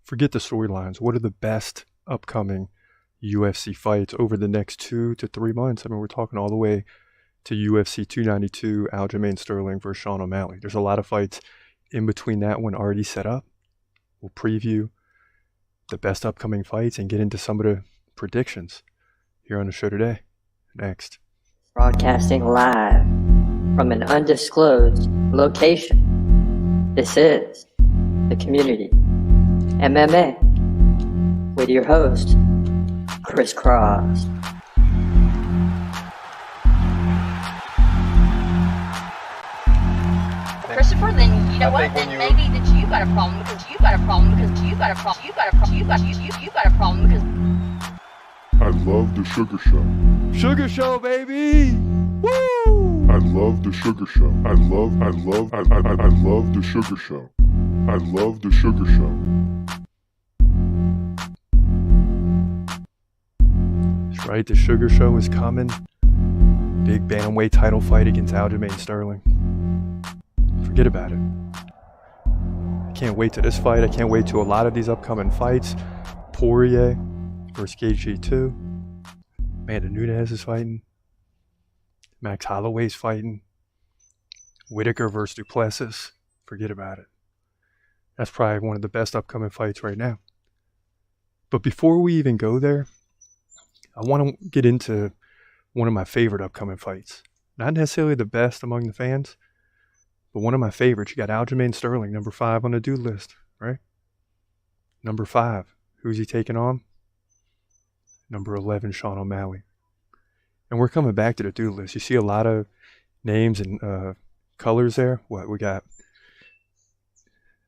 Forget the storylines. What are the best upcoming UFC fights over the next 2 to 3 months? I mean, we're talking all the way to UFC 292, Aljamain Sterling versus Sean O'Malley. There's a lot of fights in between that one already set up. We'll preview the best upcoming fights and get into some of the predictions here on the show today. Next. Broadcasting live from an undisclosed location. This is The Community MMA with your host, Chris Cross. Christopher, then you know what? Then maybe that you got a problem because you got a problem because you got a problem. You got a problem. You got a problem because. I love the Sugar Show. Sugar Show, baby! Woo! I love the Sugar Show. I love the Sugar Show. I love the Sugar Show. That's right, the Sugar Show is coming. Big bantamweight title fight against Aljamain Sterling. Forget about it. I can't wait to this fight. I can't wait to a lot of these upcoming fights. Poirier versus Gaethje 2. Amanda Nunes is fighting. Max Holloway's fighting. Whittaker versus Du Plessis. Forget about it. That's probably one of the best upcoming fights right now. But before we even go there, I want to get into one of my favorite upcoming fights. Not necessarily the best among the fans, but one of my favorites. You got Aljamain Sterling, number 5 on the dude list, right? Number 5. Who's he taking on? Number 11, Sean O'Malley. And we're coming back to the dude list. You see a lot of names and colors there. What we got?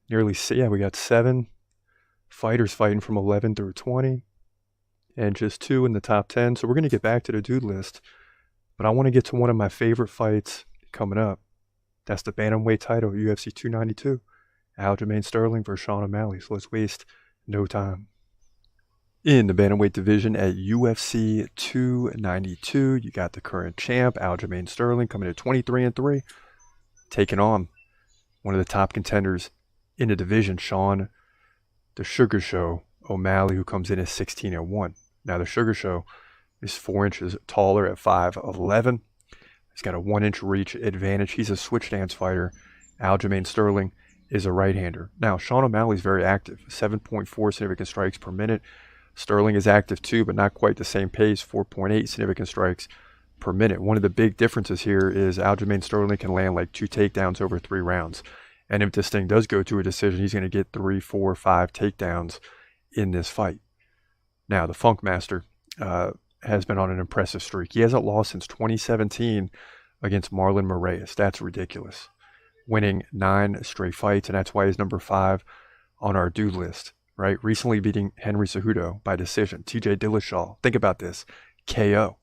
We got 7 fighters fighting from 11 through 20, and just 2 in the top 10. So we're going to get back to the dude list, but I want to get to one of my favorite fights coming up. That's the bantamweight title, UFC 292, Aljamain Sterling versus Sean O'Malley. So let's waste no time. In the bantamweight division at UFC 292, you got the current champ, Aljamain Sterling, coming in 23-3, taking on one of the top contenders in the division, Sean the Sugar Show O'Malley, who comes in at 16-1. Now the Sugar Show is 4 inches taller at 5'11". He's got a 1-inch reach advantage. He's a switch stance fighter. Aljamain Sterling is a right-hander. Now Sean O'Malley's very active, 7.4 significant strikes per minute. Sterling is active too, but not quite the same pace, 4.8 significant strikes per minute. One of the big differences here is Aljamain Sterling can land like 2 takedowns over 3 rounds. And if this thing does go to a decision, he's going to get 3, 4, 5 takedowns in this fight. Now, the Funk Master has been on an impressive streak. He hasn't lost since 2017 against Marlon Moraes. That's ridiculous. Winning 9 straight fights, and that's why he's number 5 on our dude list, right? Recently beating Henry Cejudo by decision. TJ Dillashaw, think about this, KO.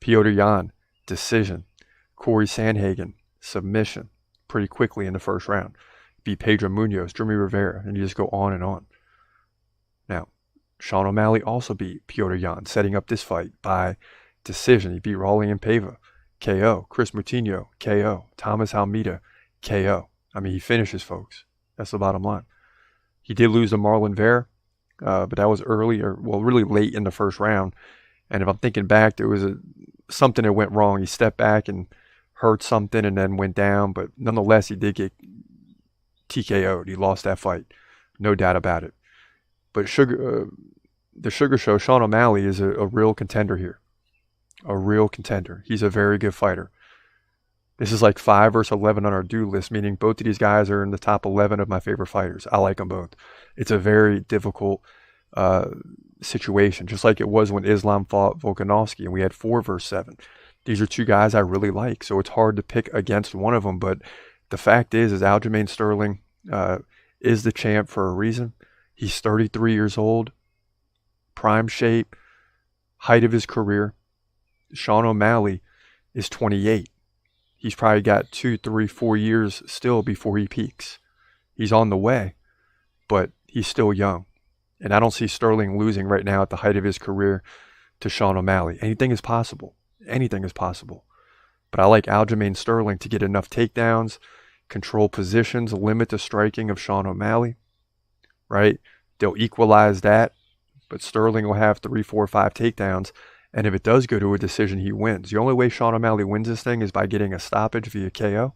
Petr Yan, decision. Corey Sandhagen, submission, pretty quickly in the first round. Beat Pedro Munoz, Jimmy Rivera, and you just go on and on. Now, Sean O'Malley also beat Petr Yan, setting up this fight by decision. He beat Raulian Paiva, KO. Chris Moutinho, KO. Thomas Almeida, KO. I mean, he finishes, folks. That's the bottom line. He did lose to Marlon Vera, but that was really late in the first round. And if I'm thinking back, there was something that went wrong. He stepped back and hurt something and then went down, but nonetheless, he did get TKO'd. He lost that fight, no doubt about it. But the Sugar Show, Sean O'Malley is a real contender here, a real contender. He's a very good fighter. This is like 5 versus 11 on our dude list, meaning both of these guys are in the top 11 of my favorite fighters. I like them both. It's a very difficult situation, just like it was when Islam fought Volkanovski and we had 4 versus 7. These are 2 guys I really like, so it's hard to pick against one of them. But the fact is Aljamain Sterling is the champ for a reason. He's 33 years old, prime shape, height of his career. Sean O'Malley is 28. He's probably got 2, 3, 4 years still before he peaks. He's on the way, but he's still young. And I don't see Sterling losing right now at the height of his career to Sean O'Malley. Anything is possible. Anything is possible. But I like Aljamain Sterling to get enough takedowns, control positions, limit the striking of Sean O'Malley, right? they'll equalize that, but Sterling will have 3, 4, 5 takedowns. And if it does go to a decision, he wins. The only way Sean O'Malley wins this thing is by getting a stoppage via KO,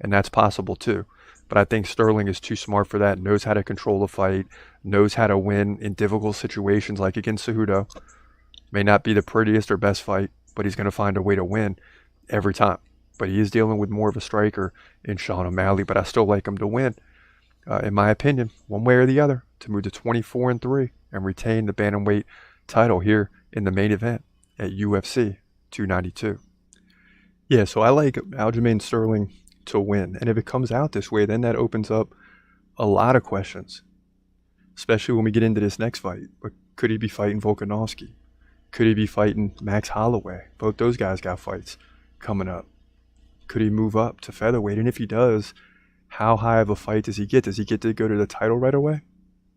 and that's possible too. But I think Sterling is too smart for that, knows how to control the fight, knows how to win in difficult situations like against Cejudo. May not be the prettiest or best fight, but he's going to find a way to win every time. But he is dealing with more of a striker in Sean O'Malley, but I still like him to win, in my opinion, one way or the other, to move to 24-3 and retain the bantamweight title here in the main event at UFC 292. Yeah, so I like Aljamain Sterling to win. And if it comes out this way, then that opens up a lot of questions, especially when we get into this next fight. But could he be fighting Volkanovski? Could he be fighting Max Holloway? Both those guys got fights coming up. Could he move up to featherweight? And if he does, how high of a fight does he get? Does he get to go to the title right away?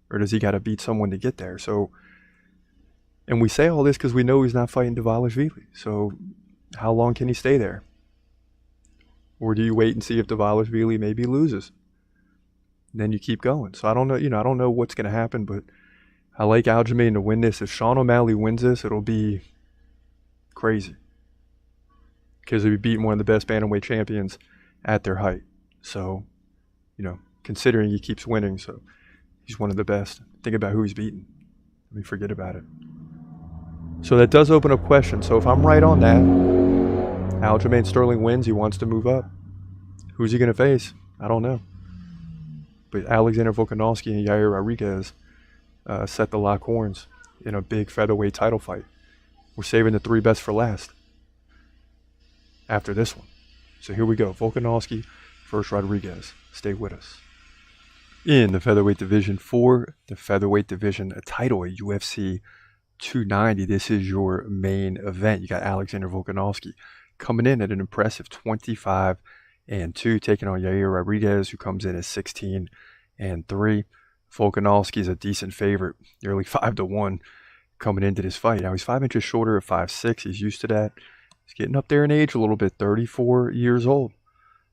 Or does he got to beat someone to get there? So, and we say all this because we know he's not fighting Dvalishvili. So how long can he stay there? Or do you wait and see if Dvalishvili maybe loses? And then you keep going. So I don't know, I don't know what's going to happen, but I like Aljamain to win this. If Sean O'Malley wins this, it'll be crazy. Because he'll be beating one of the best bantamweight champions at their height. So, considering he keeps winning, so he's one of the best. Think about who he's beaten. Let me forget about it. So that does open up questions. So if I'm right on that, Aljamain Sterling wins. He wants to move up. Who's he going to face? I don't know. But Alexander Volkanovski and Yair Rodriguez set the lock horns in a big featherweight title fight. We're saving the 3 best for last after this one. So here we go. Volkanovski versus Rodriguez. Stay with us. In the featherweight division for the featherweight division, a title at UFC 290. This is your main event. You got Alexander Volkanovski coming in at an impressive 25-2, taking on Yair Rodriguez, who comes in at 16-3. Volkanovski is a decent favorite, nearly 5-1 coming into this fight. Now he's 5 inches shorter at 5'6". He's used to that. He's getting up there in age a little bit, 34 years old.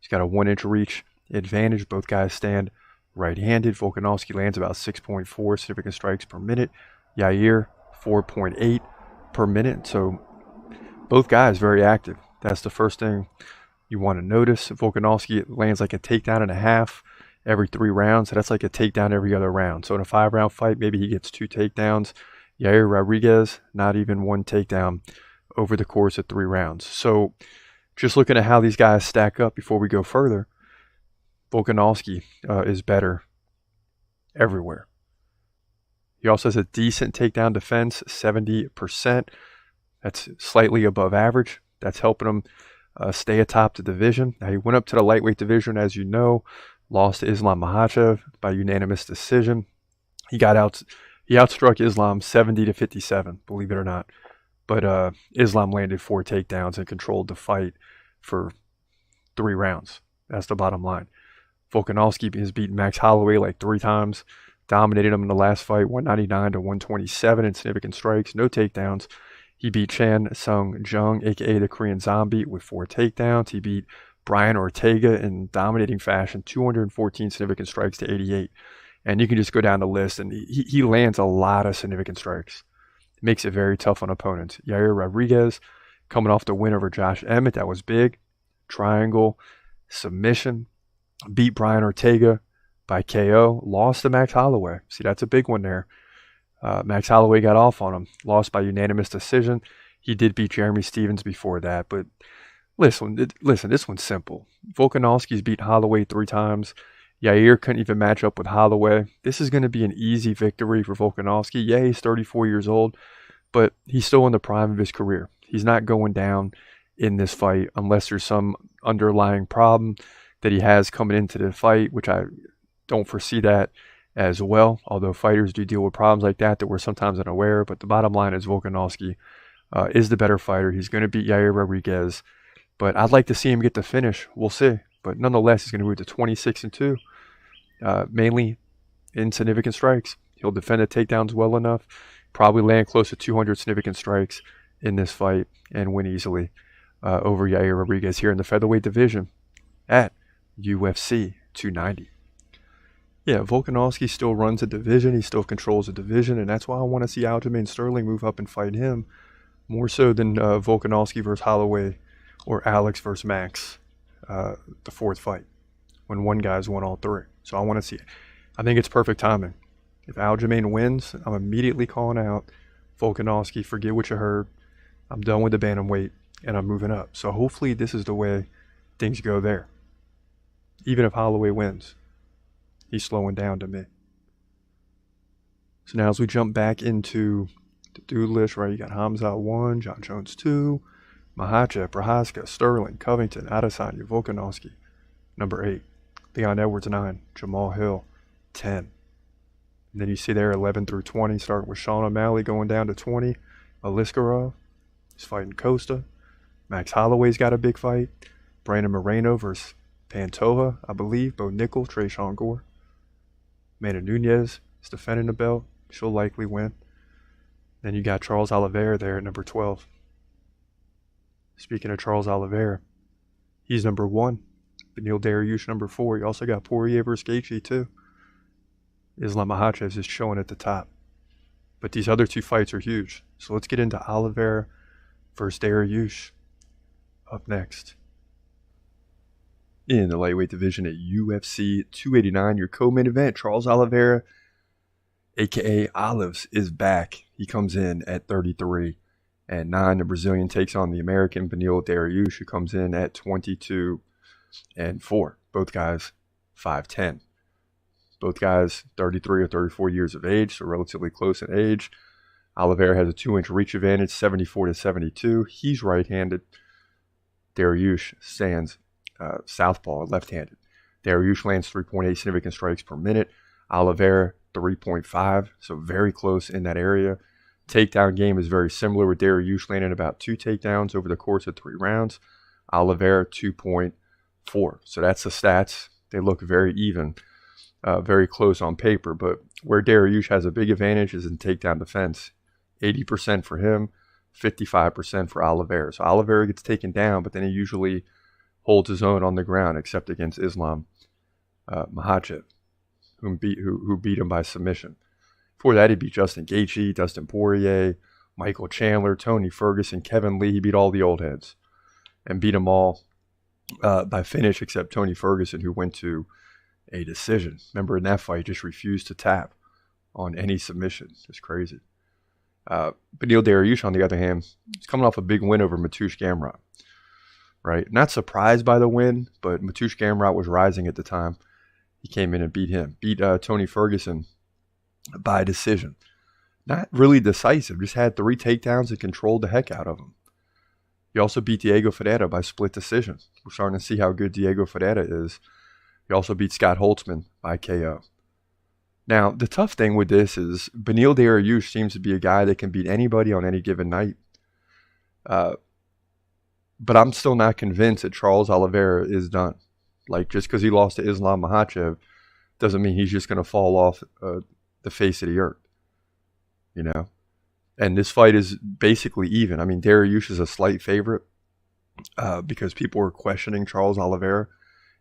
He's got a 1-inch reach advantage. Both guys stand right-handed. Volkanovski lands about 6.4 significant strikes per minute. Yair, 4.8 per minute. So both guys very active. That's the first thing you want to notice. Volkanovski lands like a takedown and a half every 3 rounds. So that's like a takedown every other round. So in a 5-round fight, maybe he gets 2 takedowns. Yair Rodriguez, not even 1 takedown over the course of 3 rounds. So just looking at how these guys stack up before we go further, Volkanovski is better everywhere. He also has a decent takedown defense, 70%. That's slightly above average. That's helping him stay atop the division. Now, he went up to the lightweight division, as you know, lost to Islam Makhachev by unanimous decision. He outstruck Islam 70-57, believe it or not. But Islam landed 4 takedowns and controlled the fight for 3 rounds. That's the bottom line. Volkanovski has beaten Max Holloway like 3 times, dominated him in the last fight, 199-127 in significant strikes, no takedowns. He beat Chan Sung Jung, a.k.a. the Korean Zombie, with 4 takedowns. He beat Brian Ortega in dominating fashion, 214 significant strikes to 88. And you can just go down the list, and he lands a lot of significant strikes. Makes it very tough on opponents. Yair Rodriguez coming off the win over Josh Emmett. That was big. Triangle submission. Beat Brian Ortega by KO. Lost to Max Holloway. See, that's a big one there. Max Holloway got off on him. Lost by unanimous decision. He did beat Jeremy Stevens before that. But listen, this one's simple. Volkanovski's beat Holloway 3 times. Yair couldn't even match up with Holloway. This is going to be an easy victory for Volkanovski. Yeah, he's 34 years old, but he's still in the prime of his career. He's not going down in this fight unless there's some underlying problem that he has coming into the fight, which I don't foresee that as well, although fighters do deal with problems like that we're sometimes unaware. But the bottom line is Volkanovski is the better fighter. He's going to beat Yair Rodriguez, but I'd like to see him get the finish. We'll see. But nonetheless, he's going to move to 26-2. Mainly in significant strikes. He'll defend the takedowns well enough, probably land close to 200 significant strikes in this fight and win easily over Yair Rodriguez here in the featherweight division at UFC 290. Yeah, Volkanovski still runs a division. He still controls a division, and that's why I want to see Aljamain Sterling move up and fight him more so than Volkanovski versus Holloway or Alex versus Max, the fourth fight, when one guy's won all three. So I want to see it. I think it's perfect timing. If Aljamain wins, I'm immediately calling out Volkanovski. Forget what you heard. I'm done with the bantamweight, and I'm moving up. So hopefully this is the way things go there. Even if Holloway wins, he's slowing down to me. So now as we jump back into the dude list, right, you got Khamzat 1, John Jones 2, Makhachev, Prochazka, Sterling, Covington, Adesanya, Volkanovski, number 8. Leon Edwards 9, Jamal Hill 10. And then you see there 11 through 20, starting with Sean O'Malley going down to 20. Aliskerov is fighting Costa. Max Holloway's got a big fight. Brandon Moreno versus Pantoja, I believe. Bo Nickel, Tresean Gore. Amanda Nunes is defending the belt. She'll likely win. Then you got Charles Oliveira there at number 12. Speaking of Charles Oliveira, he's number 1. Beneil Dariush number 4. You also got Poirier versus Gaethje too. Islam Makhachev is just showing at the top. But these other two fights are huge. So let's get into Oliveira versus Dariush up next. In the lightweight division at UFC 289, your co-main event, Charles Oliveira, a.k.a. Olives, is back. He comes in at 33 and 9. The Brazilian takes on the American Beneil Dariush, who comes in at 22 and 4. Both guys 5'10". Both guys 33 or 34 years of age, so relatively close in age. Oliveira has a 2-inch reach advantage, 74 to 72. He's right-handed. Dariush stands southpaw, left-handed. Dariush lands 3.8 significant strikes per minute. Oliveira 3.5, so very close in that area. Takedown game is very similar, with Dariush landing about 2 takedowns over the course of 3 rounds. Oliveira 2.4. So that's the stats. They look very even. Very close on paper, but where Dariush has a big advantage is in takedown defense. 80% for him, 55% for Oliveira. So Oliveira gets taken down, but then he usually holds his own on the ground, except against Islam Makhachev, who beat him by submission. Before that, he beat Justin Gaethje, Dustin Poirier, Michael Chandler, Tony Ferguson, Kevin Lee. He beat all the old heads and beat them all by finish, except Tony Ferguson, who went to a decision. Remember, in that fight, he just refused to tap on any submission. It's crazy. Beneil Dariush, on the other hand, is coming off a big win over Mateusz Gamrot. Right? Not surprised by the win, but Mateusz Gamrot was rising at the time. He came in and beat him. Beat Tony Ferguson by decision. Not really decisive. Just had 3 takedowns and controlled the heck out of him. He also beat Diego Ferreira by split decision. We're starting to see how good Diego Ferreira is. He also beat Scott Holtzman by KO. Now, the tough thing with this is Beneil Dariush seems to be a guy that can beat anybody on any given night. But I'm still not convinced that Charles Oliveira is done. Like, just because he lost to Islam Makhachev doesn't mean he's just going to fall off the face of the earth. You know? And this fight is basically even. I mean, Dariush is a slight favorite because people were questioning Charles Oliveira.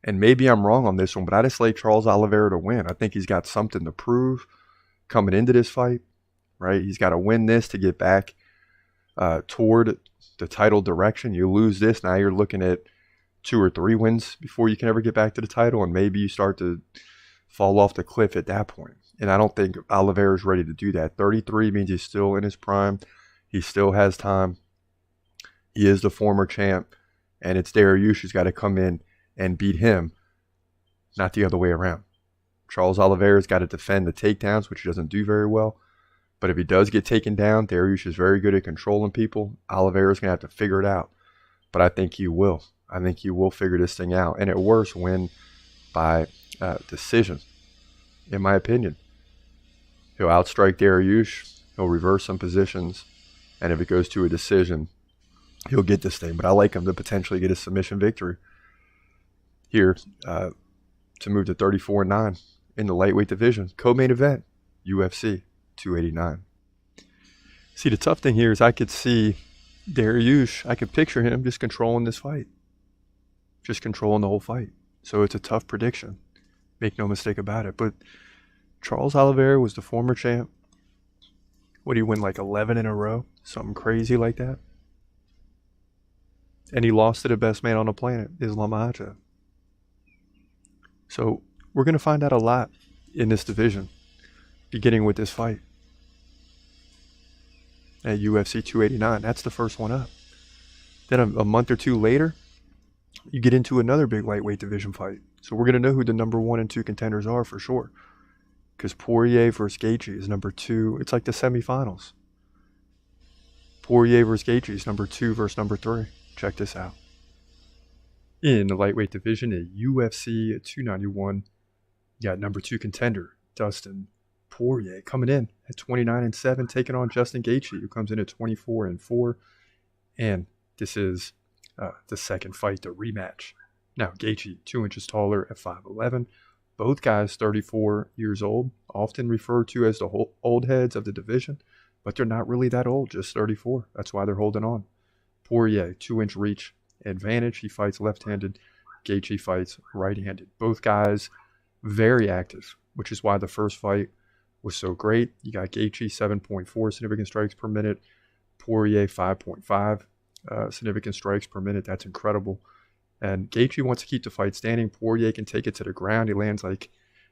And maybe I'm wrong on this one, but I just like Charles Oliveira to win. I think he's got something to prove coming into this fight, right? He's got to win this to get back toward the title direction. You lose this, now you're looking at 2 or 3 wins before you can ever get back to the title, and maybe you start to fall off the cliff at that point. And I don't think Oliveira is ready to do that. 33 means he's still in his prime. He still has time. He is the former champ, and it's Dariush who's got to come in and beat him, not the other way around. Charles Oliveira's got to defend the takedowns, which he doesn't do very well. But if he does get taken down, Dariush is very good at controlling people. Oliveira's going to have to figure it out. But I think he will. I think he will figure this thing out. And at worst, win by decision, in my opinion. He'll outstrike Dariush. He'll reverse some positions. And if it goes to a decision, he'll get this thing. But I like him to potentially get a submission victory here to move to 34-9 in the lightweight division. Co-main event, UFC 289. See, the tough thing here is I could see Dariush, I could picture him just controlling this fight. Just controlling the whole fight. So it's a tough prediction. Make no mistake about it. But Charles Oliveira was the former champ. Would he win like 11 in a row? Something crazy like that? And he lost to the best man on the planet, Islam Makhachev. So we're going to find out a lot in this division, beginning with this fight at UFC 289. That's the first one up. Then a month or two later, you get into another big lightweight division fight. So we're going to know who the number 1 and 2 contenders are for sure. Because Poirier versus Gaethje is number 2. It's like the semifinals. Poirier versus Gaethje is number 2 versus number 3. Check this out. In the lightweight division at UFC 291, you got number 2 contender Dustin Poirier coming in at 29-7, taking on Justin Gaethje, who comes in at 24-4. And this is the second fight, the rematch. Now, Gaethje, 2 inches taller at 5'11". Both guys 34 years old, often referred to as the old heads of the division, but they're not really that old, just 34. That's why they're holding on. Poirier, 2-inch reach advantage. He fights left-handed. Gaethje fights right-handed. Both guys very active, which is why the first fight was so great. You got Gaethje 7.4 significant strikes per minute. Poirier 5.5 significant strikes per minute. That's incredible. And Gaethje wants to keep the fight standing. Poirier can take it to the ground. He lands like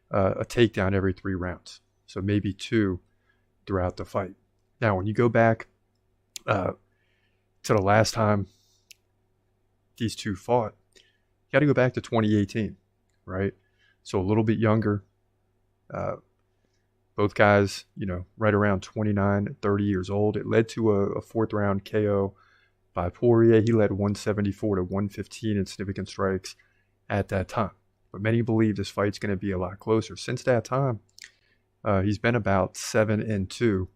a takedown every 3 rounds. So maybe 2 throughout the fight. Now, when you go back to the last time these two fought, you got to go back to 2018, right? So a little bit younger. Both guys, right around 29, 30 years old. It led to a 4th round KO by Poirier. He led 174 to 115 in significant strikes at that time. But many believe this fight's going to be a lot closer. Since that time, he's been about 7-2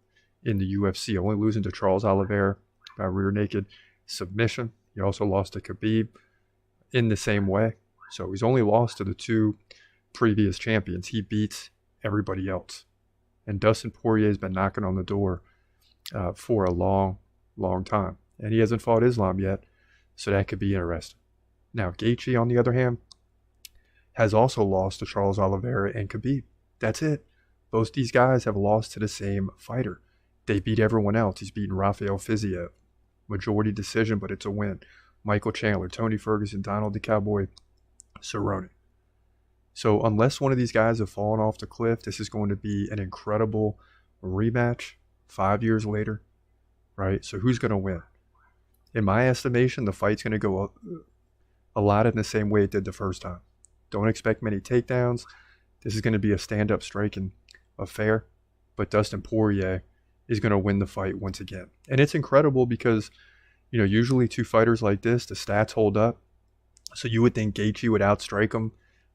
in the UFC, only losing to Charles Oliveira by rear naked submission. He also lost to Khabib in the same way. So he's only lost to the 2 previous champions. He beats everybody else. And Dustin Poirier has been knocking on the door for a long, long time. And he hasn't fought Islam yet, so that could be interesting. Now, Gaethje, on the other hand, has also lost to Charles Oliveira and Khabib. That's it. Both these guys have lost to the same fighter. They beat everyone else. He's beaten Rafael Fiziev. Majority decision, but it's a win. Michael Chandler, Tony Ferguson, Donald the Cowboy Cerrone. So unless one of these guys have fallen off the cliff, this is going to be an incredible rematch 5 years later, right? So who's going to win? In my estimation, the fight's going to go a lot in the same way it did the first time. Don't expect many takedowns. This is going to be a stand-up striking affair. But Dustin Poirier is going to win the fight once again. And it's incredible because, usually 2 fighters like this, the stats hold up. So you would think Gaethje would outstrike him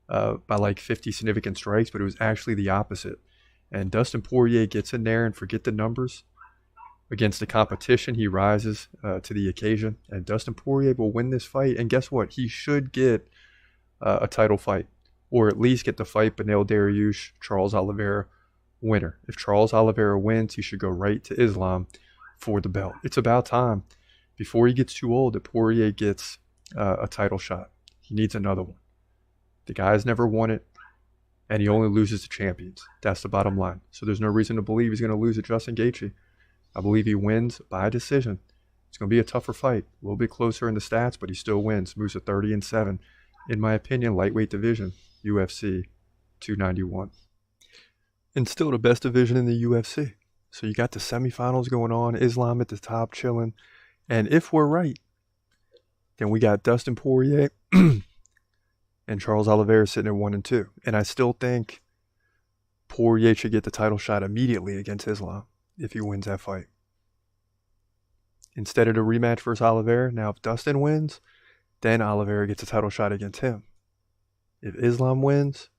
by like 50 significant strikes, but it was actually the opposite. And Dustin Poirier gets in there, and forget the numbers. Against the competition, he rises to the occasion, and Dustin Poirier will win this fight. And guess what? He should get a title fight, or at least get the fight Beneil Dariush, Charles Oliveira winner. If Charles Oliveira wins, he should go right to Islam for the belt. It's about time, before he gets too old, that Poirier gets a title shot. He needs another one. The guy's never won it, and he only loses to champions. That's the bottom line. So there's no reason to believe he's going to lose to Justin Gaethje. I believe he wins by decision. It's going to be a tougher fight. A little bit closer in the stats, but he still wins. Moves to 30-7. In my opinion, lightweight division, UFC 291. And still the best division in the UFC. So you got the semifinals going on. Islam at the top chilling. And if we're right, then we got Dustin Poirier and Charles Oliveira sitting at 1 and 2. And I still think Poirier should get the title shot immediately against Islam if he wins that fight. Instead of the rematch versus Oliveira, now if Dustin wins, then Oliveira gets a title shot against him. If Islam wins,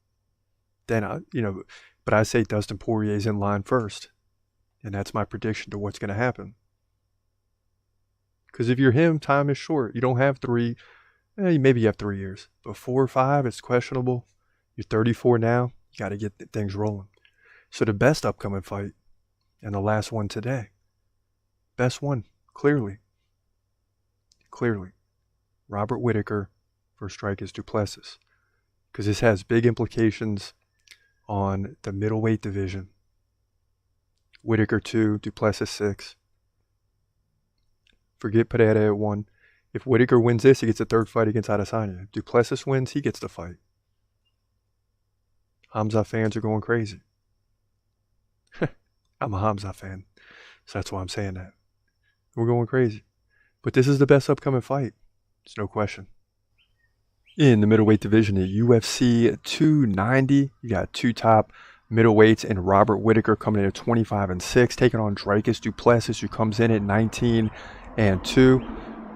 then, but I say Dustin Poirier's in line first. And that's my prediction to what's going to happen. Because if you're him, time is short. You don't have 3, maybe you have 3 years. But 4 or 5, it's questionable. You're 34 now. You got to get things rolling. So the best upcoming fight, and the last one today, best one, clearly, Robert Whittaker versus Dricus Du Plessis. Because this has big implications on the middleweight division. Whittaker 2, Du Plessis 6. Forget Pereira at 1. If Whittaker wins this, he gets a third fight against Adesanya. If Du Plessis wins, he gets the fight. Khamzat fans are going crazy. I'm a Khamzat fan, so that's why I'm saying that. We're going crazy. But this is the best upcoming fight. There's no question. In the middleweight division at UFC 290, you got two top middleweights and Robert Whittaker coming in at 25-6, taking on Dricus Du Plessis, who comes in at 19-2.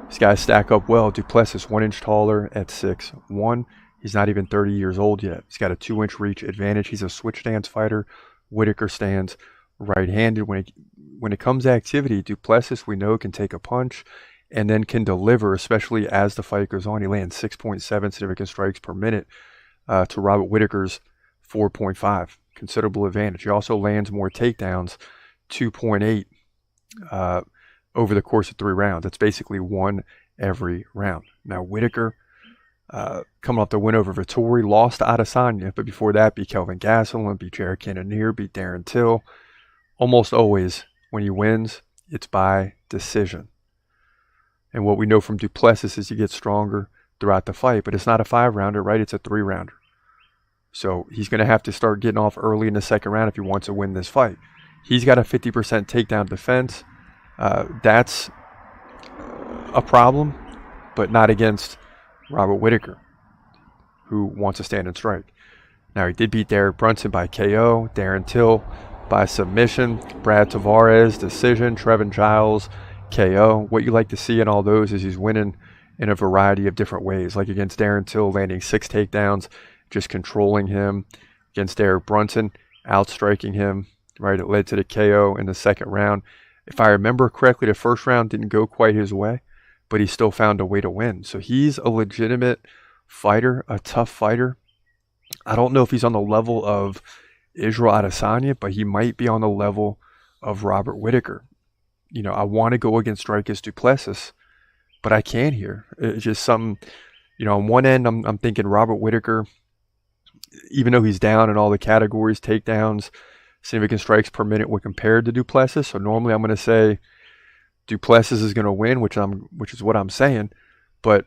These guys stack up well. Du Plessis 1 inch taller at 6'1". He's not even 30 years old yet. He's got a 2-inch reach advantage. He's a switch stance fighter. Whittaker stands right-handed. When it comes to activity, Du Plessis, we know, can take a punch and then can deliver, especially as the fight goes on. He lands 6.7 significant strikes per minute to Robert Whittaker's 4.5. Considerable advantage. He also lands more takedowns, 2.8 over the course of 3 rounds. That's basically 1 every round. Now, Whittaker, coming off the win over Vettori, lost to Adesanya, but before that, beat Kelvin Gastelum, beat Jared Cannonier, beat Darren Till. Almost always, when he wins, it's by decision. And what we know from Du Plessis is he gets stronger throughout the fight, but it's not a 5-rounder, right? It's a 3-rounder. So he's going to have to start getting off early in the second round if he wants to win this fight. He's got a 50% takedown defense. That's a problem, but not against Robert Whittaker, who wants to stand and strike. Now, he did beat Derek Brunson by KO, Darren Till by submission, Brad Tavares decision, Trevin Giles KO. What you like to see in all those is he's winning in a variety of different ways, like against Darren Till, landing 6 takedowns, just controlling him. Against Derek Brunson, outstriking him, right? It led to the KO in the second round. If I remember correctly, the first round didn't go quite his way, but he still found a way to win. So he's a legitimate fighter, a tough fighter. I don't know if he's on the level of Israel Adesanya, but he might be on the level of Robert Whittaker. You know, I want to go against Dricus Du Plessis, but I can't here. It's just something, you know, on one end, I'm thinking Robert Whittaker, even though he's down in all the categories, takedowns, significant strikes per minute when compared to Du Plessis. So normally I'm going to say Du Plessis is going to win, which is what I'm saying. But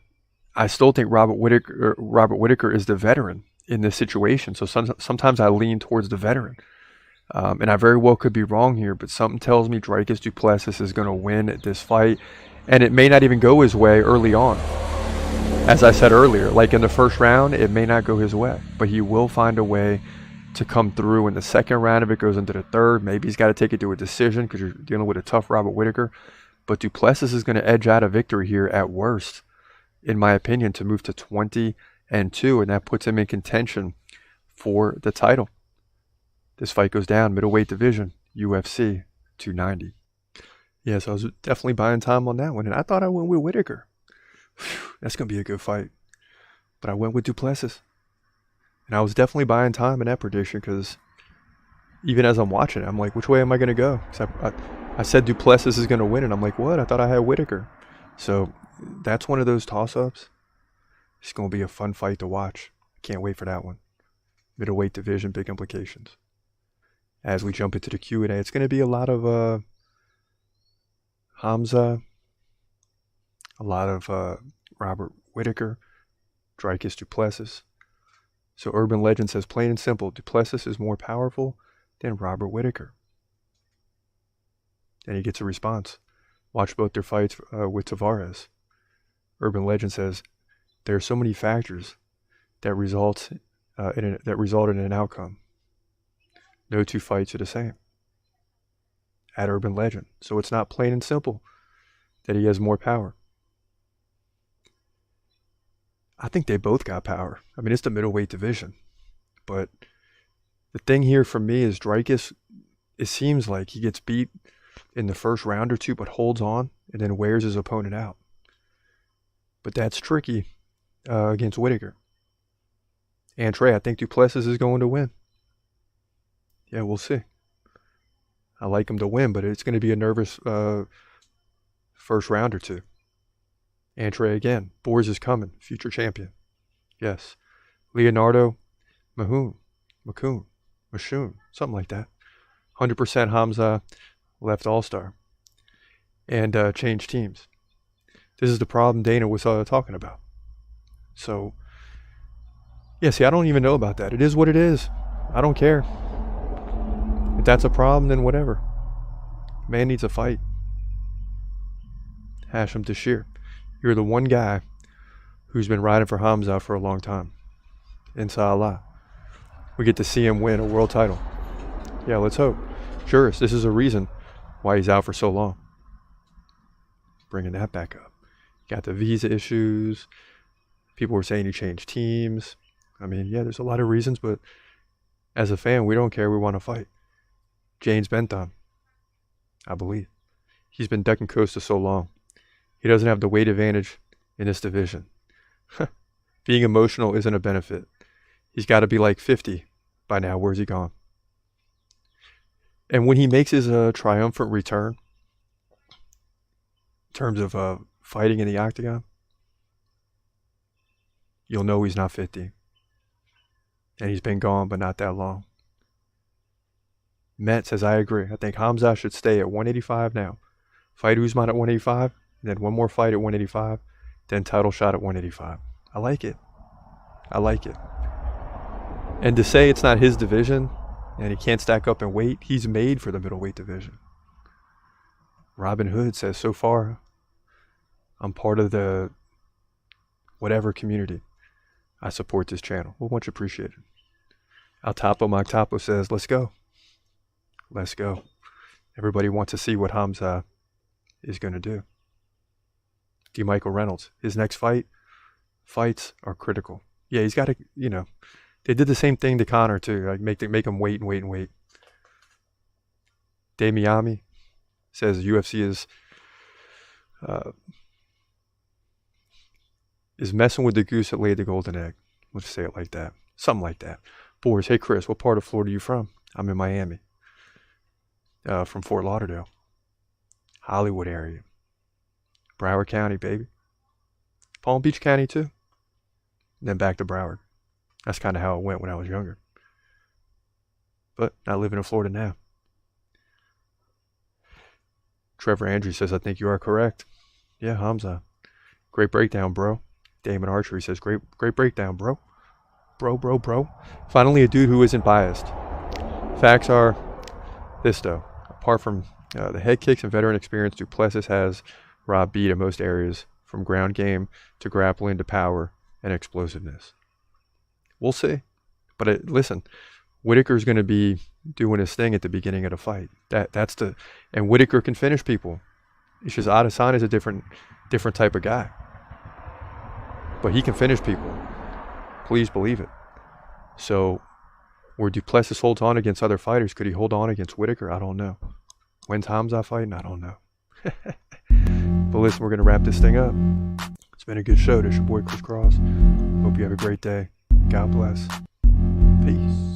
I still think Robert Whittaker is the veteran in this situation. So sometimes I lean towards the veteran. And I very well could be wrong here, but something tells me Dricus Du Plessis is going to win this fight. And it may not even go his way early on. As I said earlier, like in the first round, it may not go his way. But he will find a way to come through in the second round. If it goes into the third, maybe he's got to take it to a decision because you're dealing with a tough Robert Whittaker. But Du Plessis is going to edge out a victory here at worst, in my opinion, to move to 20-2, and that puts him in contention for the title. This fight goes down, middleweight division, UFC 290. Yes, I was definitely buying time on that one, and I thought I went with Whittaker. Whew, that's going to be a good fight. But I went with Du Plessis. And I was definitely buying time in that prediction because even as I'm watching it, I'm like, which way am I going to go? I said Du Plessis is going to win, and I'm like, what? I thought I had Whittaker. So that's one of those toss-ups. It's going to be a fun fight to watch. Can't wait for that one. Middleweight division, big implications. As we jump into the Q&A, it's going to be a lot of Khamzat, a lot of Robert Whittaker, Dricus Du Plessis. So Urban Legend says, plain and simple, Du Plessis is more powerful than Robert Whittaker. And he gets a response. Watch both their fights with Tavares. Urban Legend says, there are so many factors that result in an outcome. No 2 fights are the same. At Urban Legend. So it's not plain and simple that he has more power. I think they both got power. I mean, it's the middleweight division. But the thing here for me is Dricus, it seems like he gets beat in the first round or 2, but holds on and then wears his opponent out. But that's tricky against Whittaker. And Trey, I think Du Plessis is going to win. Yeah, we'll see. I like him to win, but it's going to be a nervous first round or 2. And Trey again. Boers is coming. Future champion. Yes. Leonardo Mahoon. Mashoon, something like that. 100% Khamzat left All-Star and changed teams. This is the problem Dana was talking about. So, yeah, see, I don't even know about that. It is what it is. I don't care. If that's a problem, then whatever. Man needs a fight. Hashem Tashir, you're the one guy who's been riding for Khamzat for a long time. Inshallah. We get to see him win a world title. Yeah, let's hope. Sure, this is a reason why he's out for so long. Bringing that back up. Got the visa issues. People were saying he changed teams. I mean, yeah, there's a lot of reasons, but as a fan, we don't care. We want to fight. James Bentham, I believe. He's been ducking Costa so long. He doesn't have the weight advantage in this division. Being emotional isn't a benefit. He's got to be like 50 by now. Where's he gone? And when he makes his triumphant return, in terms of fighting in the octagon, you'll know he's not 50. And he's been gone, but not that long. Met says, I agree. I think Khamzat should stay at 185 now. Fight Usman at 185, then one more fight at 185, then title shot at 185. I like it. I like it. And to say it's not his division and he can't stack up in weight, he's made for the middleweight division. Robin Hood says, so far, I'm part of the whatever community. I support this channel. Well, much appreciated. Altapo Magtapo says, let's go. Let's go. Everybody wants to see what Khamzat is going to do. D. Michael Reynolds, his next fights are critical. Yeah, he's got to, they did the same thing to Conor too, like make him wait and wait and wait. Dave Miami says UFC is messing with the goose that laid the golden egg. Let's say it like that. Something like that. Boris, hey Chris, what part of Florida are you from? I'm in Miami. From Fort Lauderdale. Hollywood area. Broward County, baby. Palm Beach County too. Then back to Broward. That's kind of how it went when I was younger. But not living in Florida now. Trevor Andrews says, I think you are correct. Yeah, Khamzat. Great breakdown, bro. Damon Archery says, great breakdown, bro. Bro. Finally, a dude who isn't biased. Facts are this, though. Apart from the head kicks and veteran experience Du Plessis has Rob beat in most areas, from ground game to grappling to power and explosiveness. We'll see. But listen, Whittaker's going to be doing his thing at the beginning of the fight. And Whittaker can finish people. It's just Adesanya is a different type of guy. But he can finish people. Please believe it. So, where Du Plessis holds on against other fighters, could he hold on against Whittaker? I don't know. When's Khamzat fighting? I don't know. But listen, we're going to wrap this thing up. It's been a good show. This is your boy Chris Cross. Hope you have a great day. God bless. Peace.